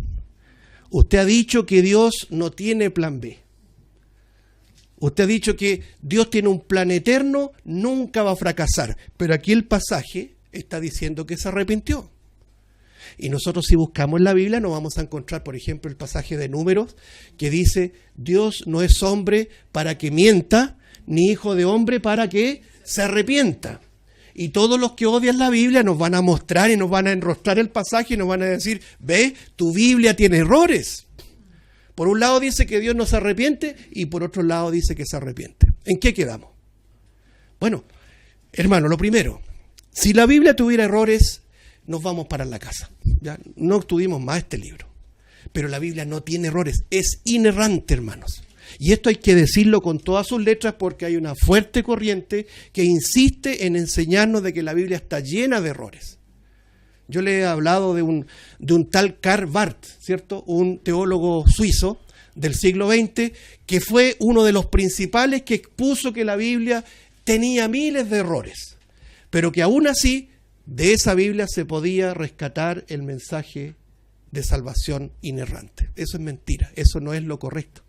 Speaker 1: Usted ha dicho que Dios no tiene plan B. Usted ha dicho que Dios tiene un plan eterno, nunca va a fracasar. Pero aquí el pasaje está diciendo que se arrepintió. Y nosotros si buscamos en la Biblia nos vamos a encontrar, por ejemplo, el pasaje de Números que dice, Dios no es hombre para que mienta, ni hijo de hombre para que se arrepienta. Y todos los que odian la Biblia nos van a mostrar y nos van a enrostrar el pasaje y nos van a decir, ve, tu Biblia tiene errores. Por un lado dice que Dios no se arrepiente y por otro lado dice que se arrepiente. ¿En qué quedamos? Bueno, hermano, lo primero, Si la Biblia tuviera errores, nos vamos para la casa. Ya no estudiemos más este libro. Pero la Biblia no tiene errores, es inerrante, hermanos. Y esto hay que decirlo con todas sus letras porque hay una fuerte corriente que insiste en enseñarnos de que la Biblia está llena de errores. Yo le he hablado de un tal Karl Barth, ¿cierto? Un teólogo suizo del siglo XX que fue uno de los principales que expuso que la Biblia tenía miles de errores, pero que aún así de esa Biblia se podía rescatar el mensaje de salvación inerrante. Eso es mentira, eso no es lo correcto.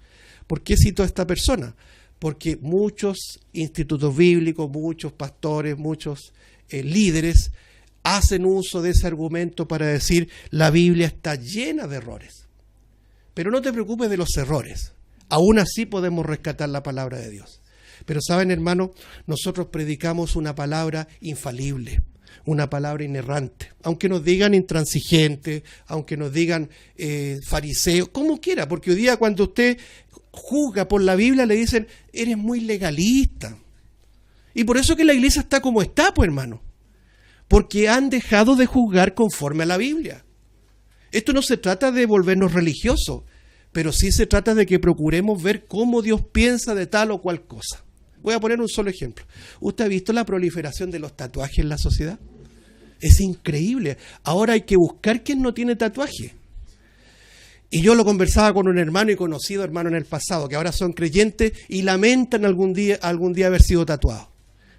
Speaker 1: ¿Por qué cito a esta persona? Porque muchos institutos bíblicos, muchos pastores, muchos líderes hacen uso de ese argumento para decir la Biblia está llena de errores. Pero no te preocupes de los errores, aún así podemos rescatar la palabra de Dios. Pero saben, hermano, nosotros predicamos una palabra infalible, una palabra inerrante, aunque nos digan intransigente, aunque nos digan fariseo, como quiera, porque hoy día cuando usted juzga por la Biblia le dicen, eres muy legalista. Y por eso que la iglesia está como está, pues hermano, porque han dejado de juzgar conforme a la Biblia. Esto no se trata de volvernos religiosos, pero sí se trata de que procuremos ver cómo Dios piensa de tal o cual cosa. Voy a poner un solo ejemplo. ¿Usted ha visto la proliferación de los tatuajes en la sociedad? Es increíble. Ahora hay que buscar quién no tiene tatuaje. Y yo lo conversaba con un hermano y conocido hermano en el pasado, que ahora son creyentes y lamentan algún día haber sido tatuados.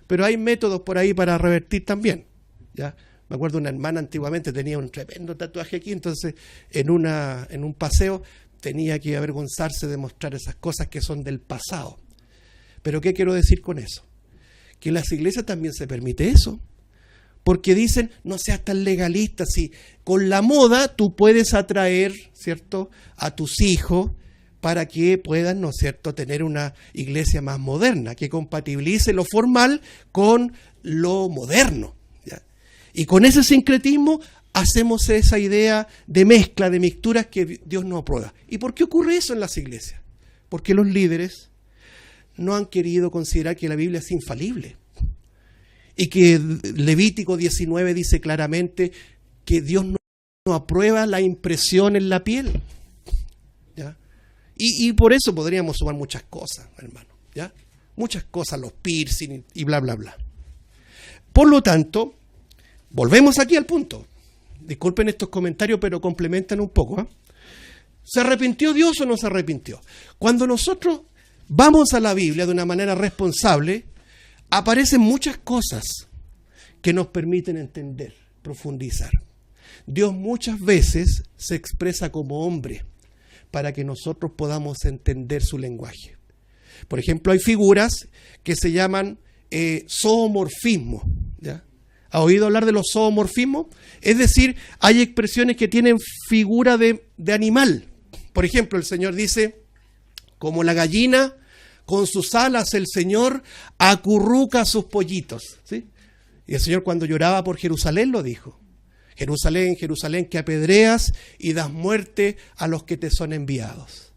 Speaker 1: Pero hay métodos por ahí para revertir también. ¿Ya? Me acuerdo una hermana antiguamente tenía un tremendo tatuaje aquí, entonces en un paseo tenía que avergonzarse de mostrar esas cosas que son del pasado. Pero ¿qué quiero decir con eso? Que en las iglesias también se permite eso. Porque dicen, no seas tan legalista, si con la moda tú puedes atraer, ¿cierto?, a tus hijos para que puedan, ¿no es cierto?, tener una iglesia más moderna, que compatibilice lo formal con lo moderno. ¿Ya? Y con ese sincretismo hacemos esa idea de mezcla, de mixturas que Dios no aprueba. ¿Y por qué ocurre eso en las iglesias? Porque los líderes no han querido considerar que la Biblia es infalible. Y que Levítico 19 dice claramente que Dios no aprueba la impresión en la piel. ¿Ya? Y por eso podríamos sumar muchas cosas, hermano. ¿Ya? Muchas cosas, los piercing y bla, bla, bla. Por lo tanto, volvemos aquí al punto. Disculpen estos comentarios, pero complementan un poco. ¿Se arrepintió Dios o no se arrepintió? Cuando nosotros vamos a la Biblia de una manera responsable, aparecen muchas cosas que nos permiten entender, profundizar. Dios muchas veces se expresa como hombre para que nosotros podamos entender su lenguaje. Por ejemplo, hay figuras que se llaman zoomorfismo. ¿Ya? ¿Ha oído hablar de los zoomorfismos? Es decir, hay expresiones que tienen figura de animal. Por ejemplo, el Señor dice, como la gallina, con sus alas el Señor acurruca a sus pollitos. ¿Sí? Y el Señor cuando lloraba por Jerusalén lo dijo. Jerusalén, Jerusalén, que apedreas y das muerte a los que te son enviados.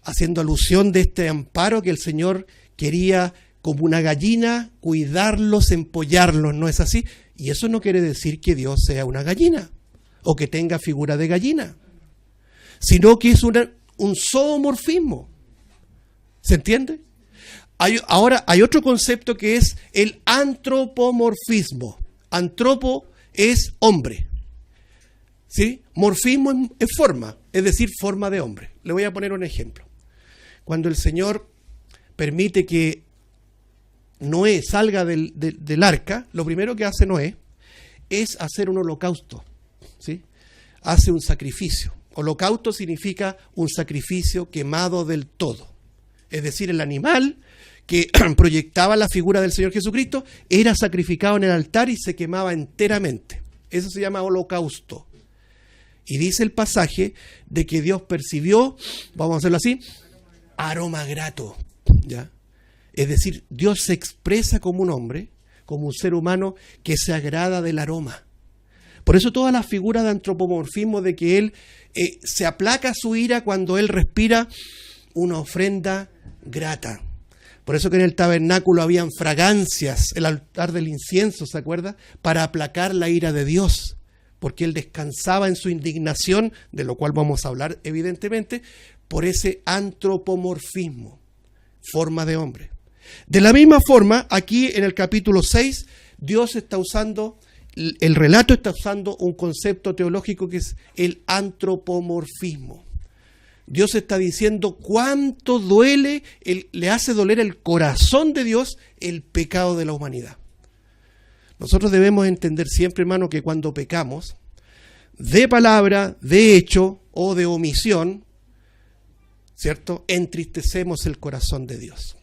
Speaker 1: Haciendo alusión de este amparo que el Señor quería, como una gallina, cuidarlos, empollarlos, ¿no es así? Y eso no quiere decir que Dios sea una gallina o que tenga figura de gallina, sino que es un zoomorfismo. ¿Se entiende? Ahora hay otro concepto que es el antropomorfismo. Antropo es hombre. ¿Sí? Morfismo es forma, es decir, forma de hombre. Le voy a poner un ejemplo. Cuando el Señor permite que Noé salga del arca, lo primero que hace Noé es hacer un holocausto. ¿Sí? Hace un sacrificio. Holocausto significa un sacrificio quemado del todo. Es decir, el animal que proyectaba la figura del Señor Jesucristo era sacrificado en el altar y se quemaba enteramente. Eso se llama holocausto. Y dice el pasaje de que Dios percibió, vamos a hacerlo así, aroma grato. ¿Ya? Es decir, Dios se expresa como un hombre, como un ser humano que se agrada del aroma. Por eso todas las figuras de antropomorfismo de que Él se aplaca su ira cuando Él respira una ofrenda grata. Por eso que en el tabernáculo habían fragancias, el altar del incienso, ¿se acuerda? Para aplacar la ira de Dios, porque Él descansaba en su indignación, de lo cual vamos a hablar evidentemente, por ese antropomorfismo, forma de hombre. De la misma forma, aquí en el capítulo 6, Dios está usando, el relato está usando un concepto teológico que es el antropomorfismo. Dios está diciendo cuánto duele, le hace doler el corazón de Dios el pecado de la humanidad. Nosotros debemos entender siempre, hermano, que cuando pecamos, de palabra, de hecho o de omisión, ¿cierto?, entristecemos el corazón de Dios.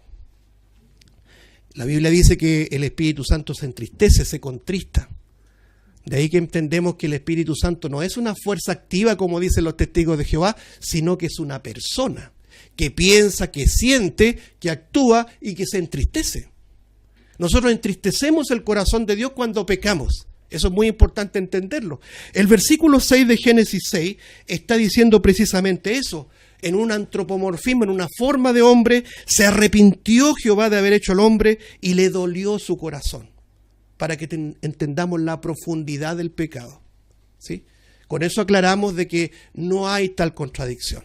Speaker 1: La Biblia dice que el Espíritu Santo se entristece, se contrista. De ahí que entendemos que el Espíritu Santo no es una fuerza activa, como dicen los testigos de Jehová, sino que es una persona que piensa, que siente, que actúa y que se entristece. Nosotros entristecemos el corazón de Dios cuando pecamos. Eso es muy importante entenderlo. El versículo 6 de Génesis 6 está diciendo precisamente eso. En un antropomorfismo, en una forma de hombre, se arrepintió Jehová de haber hecho al hombre y le dolió su corazón. Para que entendamos la profundidad del pecado, ¿sí? Con eso aclaramos de que no hay tal contradicción.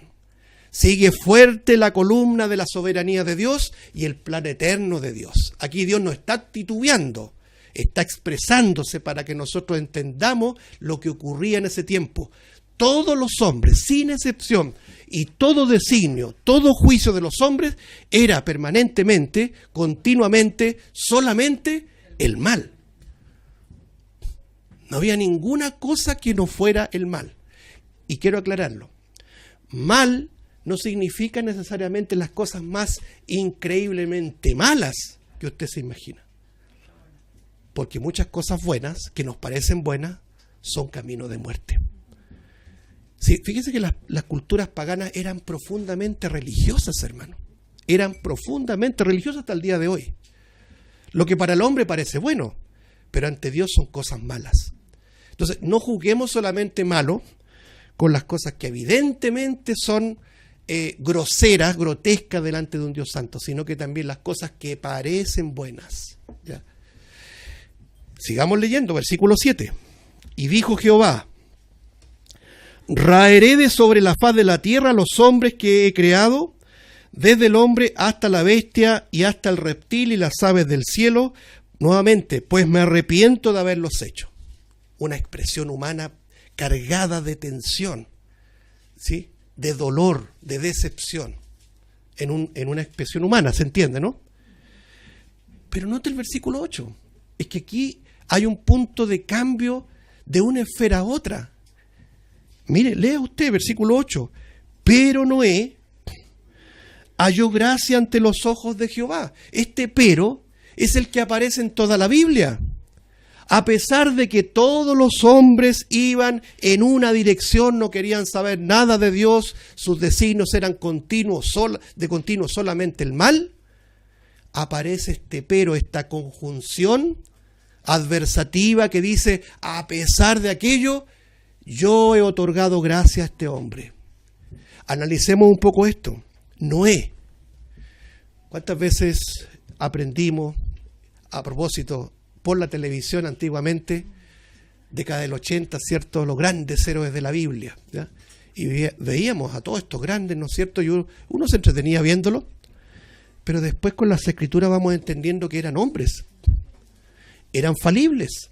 Speaker 1: Sigue fuerte la columna de la soberanía de Dios y el plan eterno de Dios. Aquí Dios no está titubeando, está expresándose para que nosotros entendamos lo que ocurría en ese tiempo. Todos los hombres, sin excepción, y todo designio, todo juicio de los hombres era permanentemente, continuamente, solamente el mal. No había ninguna cosa que no fuera el mal. Y quiero aclararlo. Mal no significa necesariamente las cosas más increíblemente malas que usted se imagina. Porque muchas cosas buenas, que nos parecen buenas, son camino de muerte. Sí, fíjese que las culturas paganas eran profundamente religiosas, hermano. Eran profundamente religiosas hasta el día de hoy. Lo que para el hombre parece bueno, pero ante Dios son cosas malas. Entonces, no juzguemos solamente malo con las cosas que evidentemente son groseras, grotescas delante de un Dios santo, sino que también las cosas que parecen buenas. ¿Ya? Sigamos leyendo, versículo 7. Y dijo Jehová: raeré de sobre la faz de la tierra los hombres que he creado, desde el hombre hasta la bestia y hasta el reptil y las aves del cielo, nuevamente, pues me arrepiento de haberlos hecho. Una expresión humana cargada de tensión, ¿sí?, de dolor, de decepción, en una expresión humana, ¿se entiende, no? Pero note el versículo 8, es que aquí hay un punto de cambio de una esfera a otra. Mire, lea usted versículo 8, pero Noé halló gracia ante los ojos de Jehová. Este pero es el que aparece en toda la Biblia. A pesar de que todos los hombres iban en una dirección, no querían saber nada de Dios, sus designios eran de continuo solamente el mal, aparece este pero, esta conjunción adversativa que dice, a pesar de aquello, yo he otorgado gracia a este hombre. Analicemos un poco esto. Noé. ¿Cuántas veces aprendimos, a propósito, por la televisión antiguamente, década del 80, ¿cierto?, los grandes héroes de la Biblia, ¿ya? Y veíamos a todos estos grandes, ¿no es cierto? Y uno se entretenía viéndolo, pero después con las escrituras vamos entendiendo que eran hombres, eran falibles.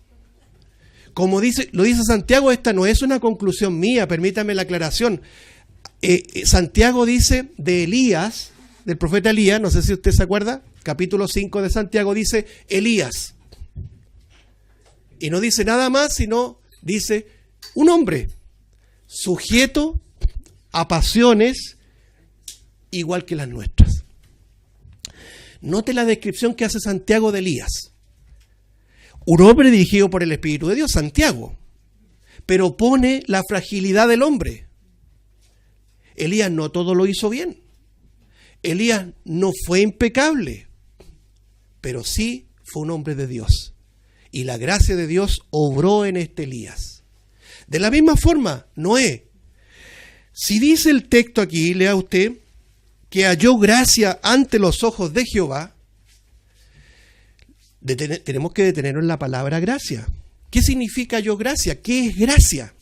Speaker 1: Como lo dice Santiago, esta no es una conclusión mía, permítame la aclaración. Santiago dice de Elías, del profeta Elías, no sé si usted se acuerda, capítulo 5 de Santiago dice Elías. Y no dice nada más, sino dice un hombre sujeto a pasiones igual que las nuestras. Note la descripción que hace Santiago de Elías. Un hombre dirigido por el Espíritu de Dios, Santiago, pero pone la fragilidad del hombre. Elías no todo lo hizo bien. Elías no fue impecable, pero sí fue un hombre de Dios. Y la gracia de Dios obró en este Elías. De la misma forma, Noé. Si dice el texto aquí, lea usted, que halló gracia ante los ojos de Jehová, tenemos que detenernos en la palabra gracia. ¿Qué significa halló gracia? ¿Qué es gracia?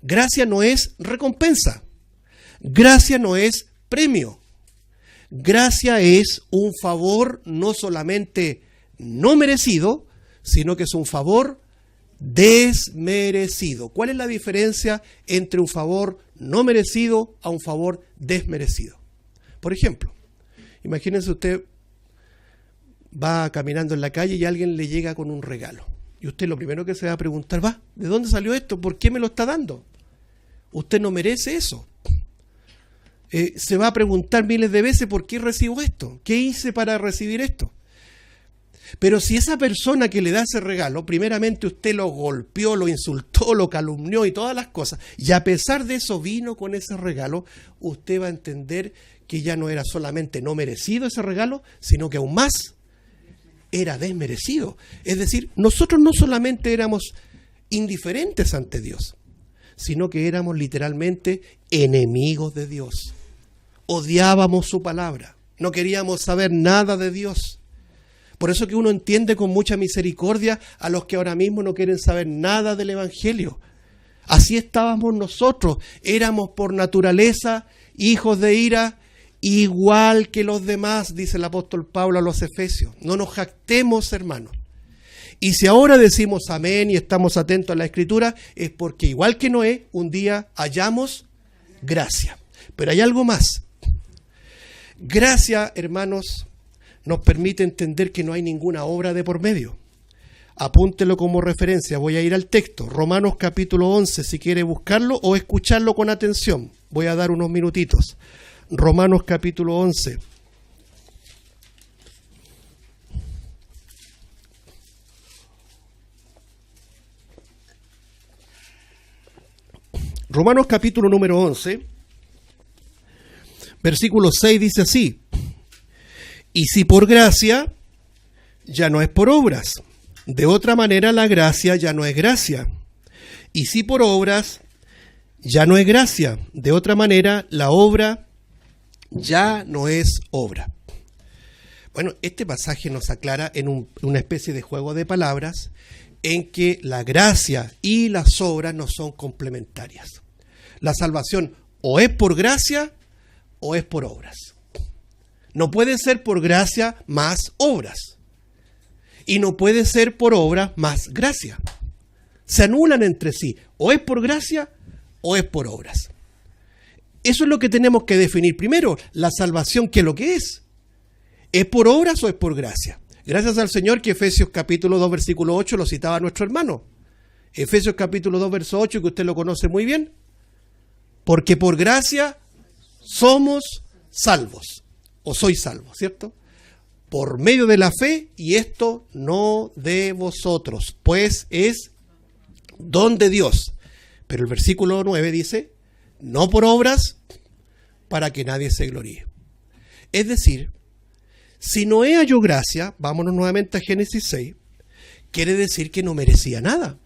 Speaker 1: Gracia no es recompensa. Gracia no es premio. Gracia es un favor no solamente no merecido, sino que es un favor desmerecido. ¿Cuál es la diferencia entre un favor no merecido a un favor desmerecido? Por ejemplo, imagínense usted va caminando en la calle y alguien le llega con un regalo. Y usted lo primero que se va a preguntar, ¿de dónde salió esto? ¿Por qué me lo está dando? Usted no merece eso. Se va a preguntar miles de veces, ¿por qué recibo esto? ¿Qué hice para recibir esto? Pero si esa persona que le da ese regalo, primeramente usted lo golpeó, lo insultó, lo calumnió y todas las cosas, y a pesar de eso vino con ese regalo, usted va a entender que ya no era solamente no merecido ese regalo, sino que aún más era desmerecido. Es decir, nosotros no solamente éramos indiferentes ante Dios, sino que éramos literalmente enemigos de Dios. Odiábamos su palabra, no queríamos saber nada de Dios. Por eso que uno entiende con mucha misericordia a los que ahora mismo no quieren saber nada del Evangelio. Así estábamos nosotros, éramos por naturaleza hijos de ira, igual que los demás, dice el apóstol Pablo a los Efesios. No nos jactemos, hermanos. Y si ahora decimos amén y estamos atentos a la Escritura, es porque igual que Noé, un día hallamos gracia. Pero hay algo más. Gracia, hermanos, nos permite entender que no hay ninguna obra de por medio. Apúntelo como referencia, voy a ir al texto, Romanos capítulo 11, si quiere buscarlo o escucharlo con atención. Voy a dar unos minutitos. Romanos capítulo 11. Romanos capítulo número 11, versículo 6 dice así: y si por gracia, ya no es por obras. De otra manera la gracia ya no es gracia. Y si por obras, ya no es gracia. De otra manera la obra ya no es obra. Bueno, este pasaje nos aclara en una especie de juego de palabras en que la gracia y las obras no son complementarias. La salvación o es por gracia o es por obras. No puede ser por gracia más obras. Y no puede ser por obras más gracia. Se anulan entre sí. O es por gracia o es por obras. Eso es lo que tenemos que definir primero. La salvación, ¿qué es lo que es? ¿Es por obras o es por gracia? Gracias al Señor que Efesios capítulo 2 versículo 8 lo citaba nuestro hermano. Efesios capítulo 2 verso 8, que usted lo conoce muy bien. Porque por gracia somos salvos. O soy salvo, ¿cierto? Por medio de la fe, y esto no de vosotros, pues es don de Dios. Pero el versículo 9 dice, no por obras, para que nadie se gloríe. Es decir, si Noé halló gracia, vámonos nuevamente a Génesis 6, quiere decir que no merecía nada.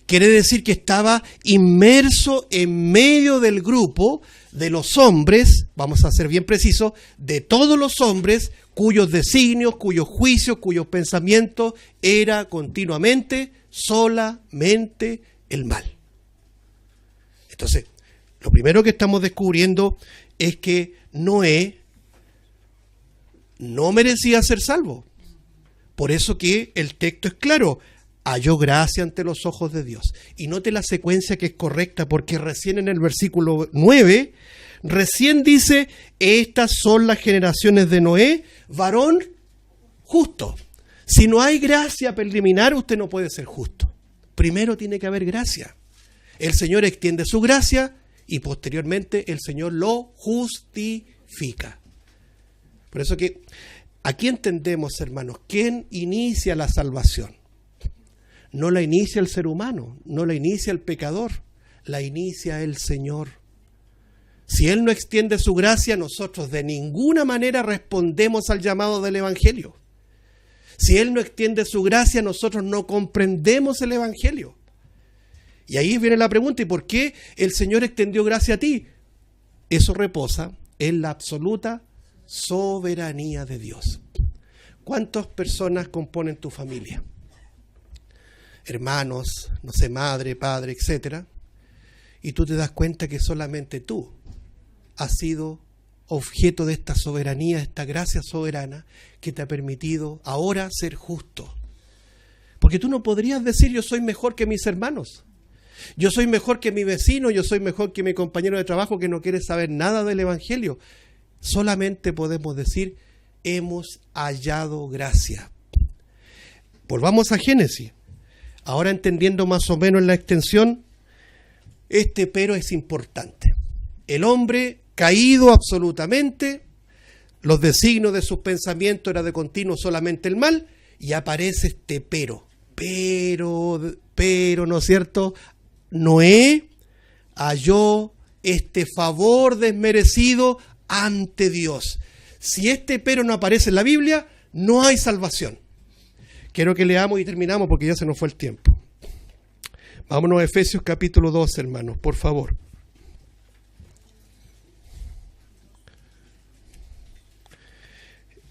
Speaker 1: Quiere decir que estaba inmerso en medio del grupo de los hombres, vamos a ser bien precisos, de todos los hombres cuyos designios, cuyos juicios, cuyos pensamientos era continuamente solamente el mal. Entonces, lo primero que estamos descubriendo es que Noé no merecía ser salvo. Por eso que el texto es claro, halló gracia ante los ojos de Dios. Y note la secuencia que es correcta, porque recién en el versículo 9, recién dice, estas son las generaciones de Noé, varón justo. Si no hay gracia preliminar, usted no puede ser justo. Primero tiene que haber gracia. El Señor extiende su gracia y posteriormente el Señor lo justifica. Por eso que aquí entendemos, hermanos, ¿quién inicia la salvación? No la inicia el ser humano, no la inicia el pecador, la inicia el Señor. Si Él no extiende su gracia, nosotros de ninguna manera respondemos al llamado del Evangelio. Si Él no extiende su gracia, nosotros no comprendemos el Evangelio. Y ahí viene la pregunta, ¿y por qué el Señor extendió gracia a ti? Eso reposa en la absoluta soberanía de Dios. ¿Cuántas personas componen tu familia? Hermanos, no sé, madre, padre, etcétera. Y tú te das cuenta que solamente tú has sido objeto de esta soberanía, esta gracia soberana que te ha permitido ahora ser justo. Porque tú no podrías decir yo soy mejor que mis hermanos, yo soy mejor que mi vecino, yo soy mejor que mi compañero de trabajo que no quiere saber nada del Evangelio. Solamente podemos decir hemos hallado gracia. Volvamos a Génesis. Ahora entendiendo más o menos la extensión, este pero es importante. El hombre caído absolutamente, los designios de sus pensamientos era de continuo solamente el mal, y aparece este pero, ¿no es cierto? Noé halló este favor desmerecido ante Dios. Si este pero no aparece en la Biblia, no hay salvación. Quiero que leamos y terminamos porque ya se nos fue el tiempo. Vámonos a Efesios capítulo 2, hermanos, por favor.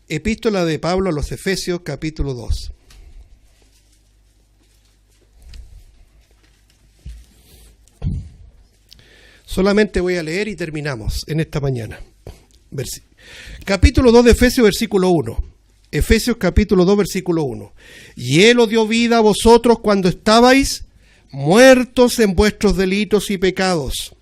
Speaker 1: Epístola de Pablo a los Efesios capítulo 2. Solamente voy a leer y terminamos en esta mañana. Capítulo 2 de Efesios, versículo 1. Efesios capítulo 2, versículo 1. Y Él os dio vida a vosotros cuando estabais muertos en vuestros delitos y pecados,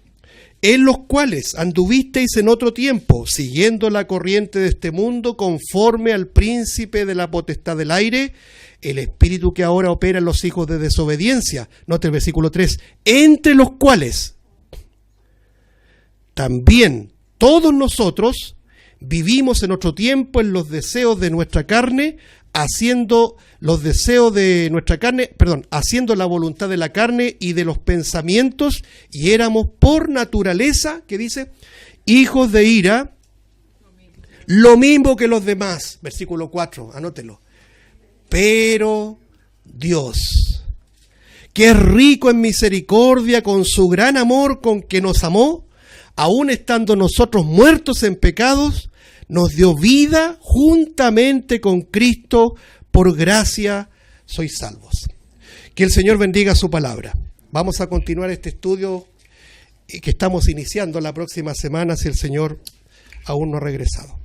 Speaker 1: en los cuales anduvisteis en otro tiempo, siguiendo la corriente de este mundo, conforme al príncipe de la potestad del aire, el espíritu que ahora opera en los hijos de desobediencia. Note el versículo 3. Entre los cuales también todos nosotros vivimos en otro tiempo en los deseos de nuestra carne, haciendo la voluntad de la carne y de los pensamientos, y éramos por naturaleza, ¿qué dice? Hijos de ira, lo mismo que los demás. Versículo 4, anótelo. Pero Dios, que es rico en misericordia, con su gran amor con que nos amó, aun estando nosotros muertos en pecados, nos dio vida juntamente con Cristo, por gracia sois salvos. Que el Señor bendiga su palabra. Vamos a continuar este estudio que estamos iniciando la próxima semana si el Señor aún no ha regresado.